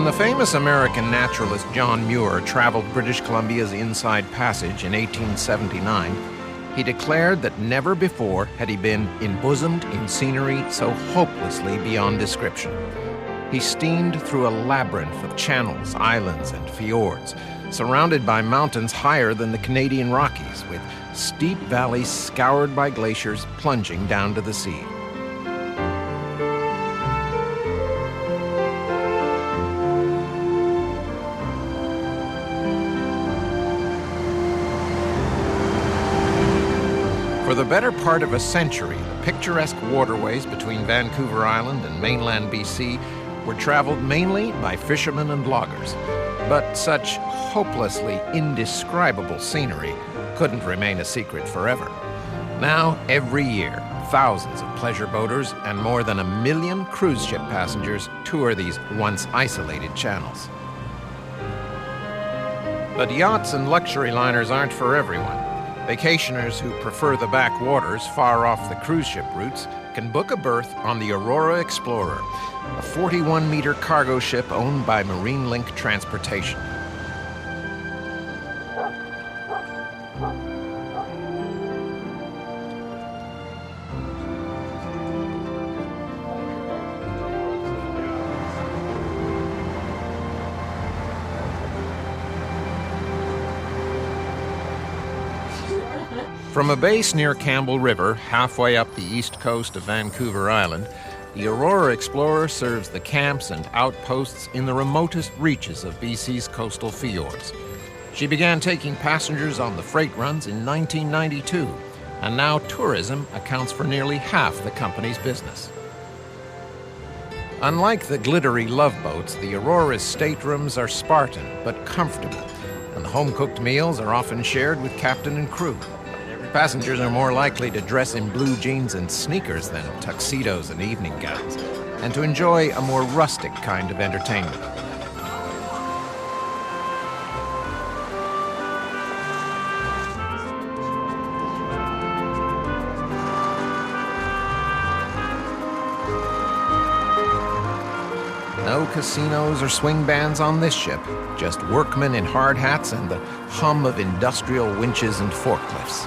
When the famous American naturalist John Muir traveled British Columbia's Inside Passage in 1879, he declared that never before had he been embosomed in scenery so hopelessly beyond description. He steamed through a labyrinth of channels, islands, and fjords, surrounded by mountains higher than the Canadian Rockies, with steep valleys scoured by glaciers plunging down to the sea. For the better part of a century, the picturesque waterways between Vancouver Island and mainland BC were traveled mainly by fishermen and loggers. But such hopelessly indescribable scenery couldn't remain a secret forever. Now, every year, thousands of pleasure boaters and more than 1 million cruise ship passengers tour these once isolated channels. But yachts and luxury liners aren't for everyone. Vacationers who prefer the backwaters far off the cruise ship routes can book a berth on the Aurora Explorer, a 41-meter cargo ship owned by Marine Link Transportation. From a base near Campbell River, halfway up the east coast of Vancouver Island, the Aurora Explorer serves the camps and outposts in the remotest reaches of BC's coastal fjords. She began taking passengers on the freight runs in 1992, and now tourism accounts for nearly half the company's business. Unlike the glittery love boats, the Aurora's staterooms are Spartan but comfortable, and the home-cooked meals are often shared with captain and crew. Passengers are more likely to dress in blue jeans and sneakers than tuxedos and evening gowns, and to enjoy a more rustic kind of entertainment. No casinos or swing bands on this ship, just workmen in hard hats and the hum of industrial winches and forklifts.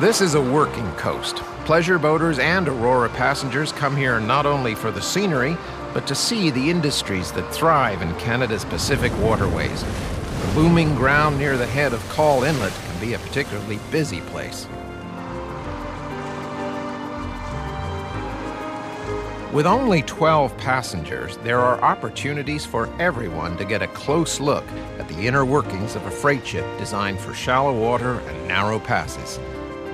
This is a working coast. Pleasure boaters and Aurora passengers come here not only for the scenery, but to see the industries that thrive in Canada's Pacific waterways. The booming ground near the head of Call Inlet can be a particularly busy place. With only 12 passengers, there are opportunities for everyone to get a close look at the inner workings of a freight ship designed for shallow water and narrow passes.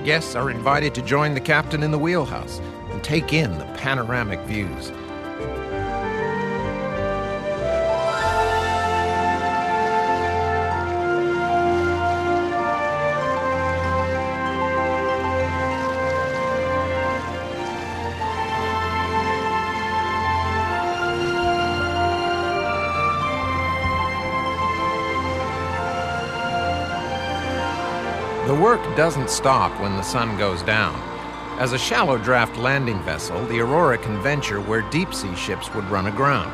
Guests are invited to join the captain in the wheelhouse and take in the panoramic views. The work doesn't stop when the sun goes down. As a shallow draft landing vessel, the Aurora can venture where deep-sea ships would run aground.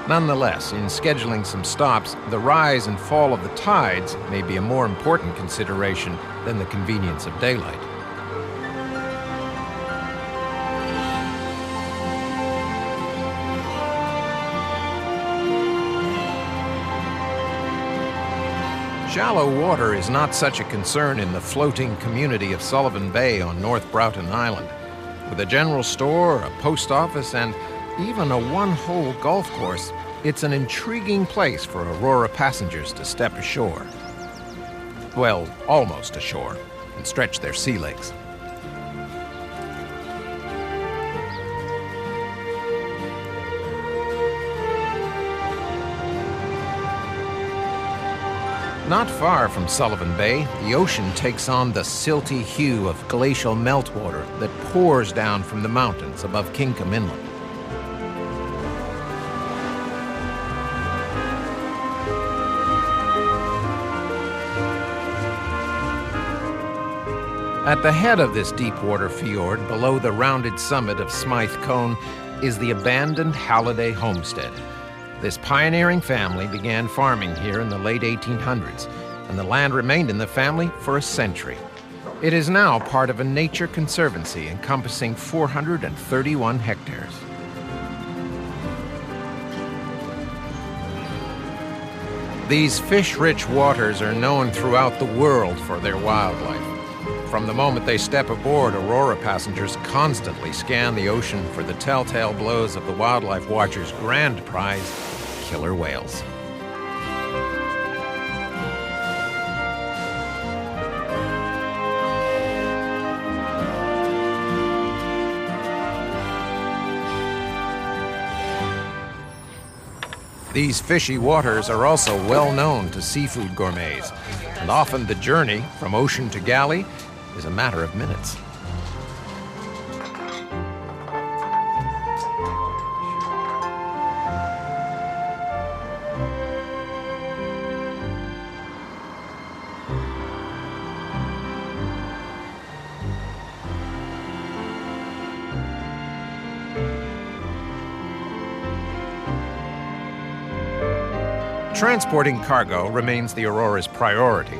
Nonetheless, in scheduling some stops, the rise and fall of the tides may be a more important consideration than the convenience of daylight. Shallow water is not such a concern in the floating community of Sullivan Bay on North Broughton Island. With a general store, a post office, and even a one-hole golf course, it's an intriguing place for Aurora passengers to step ashore. Well, almost ashore, and stretch their sea legs. Not far from Sullivan Bay, the ocean takes on the silty hue of glacial meltwater that pours down from the mountains above Kinkum Inlet. At the head of this deep-water fjord, below the rounded summit of Smythe Cone, is the abandoned Halliday homestead. This pioneering family began farming here in the late 1800s, and the land remained in the family for a century. It is now part of a nature conservancy encompassing 431 hectares. These fish-rich waters are known throughout the world for their wildlife. From the moment they step aboard, Aurora passengers constantly scan the ocean for the telltale blows of the wildlife watcher's grand prize, killer whales. These fishy waters are also well known to seafood gourmets, and often the journey from ocean to galley is a matter of minutes. Transporting cargo remains the Aurora's priority.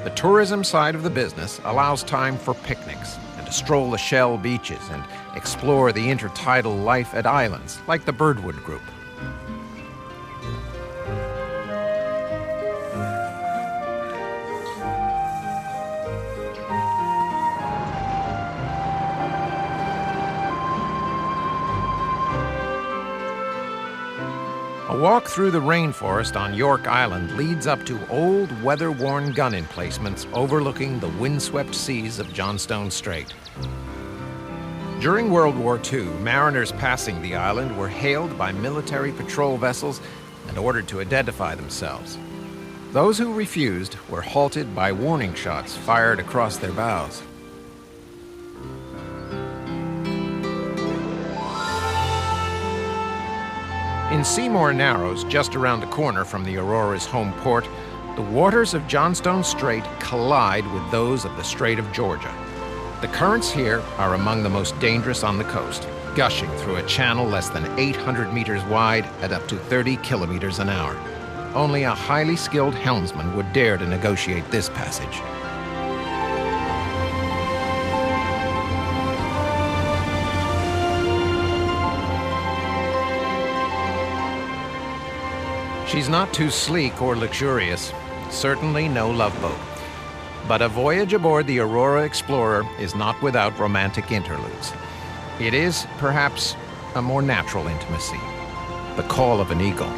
The tourism side of the business allows time for picnics and to stroll the shell beaches and explore the intertidal life at islands like the Birdwood Group. A walk through the rainforest on York Island leads up to old, weather-worn gun emplacements overlooking the windswept seas of Johnstone Strait. During World War II, mariners passing the island were hailed by military patrol vessels and ordered to identify themselves. Those who refused were halted by warning shots fired across their bows. In Seymour Narrows, just around the corner from the Aurora's home port, the waters of Johnstone Strait collide with those of the Strait of Georgia. The currents here are among the most dangerous on the coast, gushing through a channel less than 800 meters wide at up to 30 kilometers an hour. Only a highly skilled helmsman would dare to negotiate this passage. She's not too sleek or luxurious, certainly no love boat. But a voyage aboard the Aurora Explorer is not without romantic interludes. It is, perhaps, a more natural intimacy. The call of an eagle,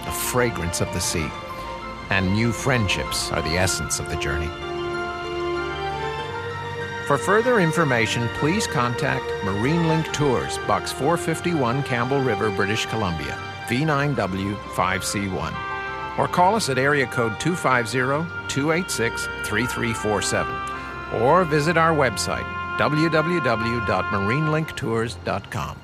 the fragrance of the sea, and new friendships are the essence of the journey. For further information, please contact Marine Link Tours, Box 451, Campbell River, British Columbia, V9W5C1, or call us at area code 250-286-3347, or visit our website, www.marinelinktours.com.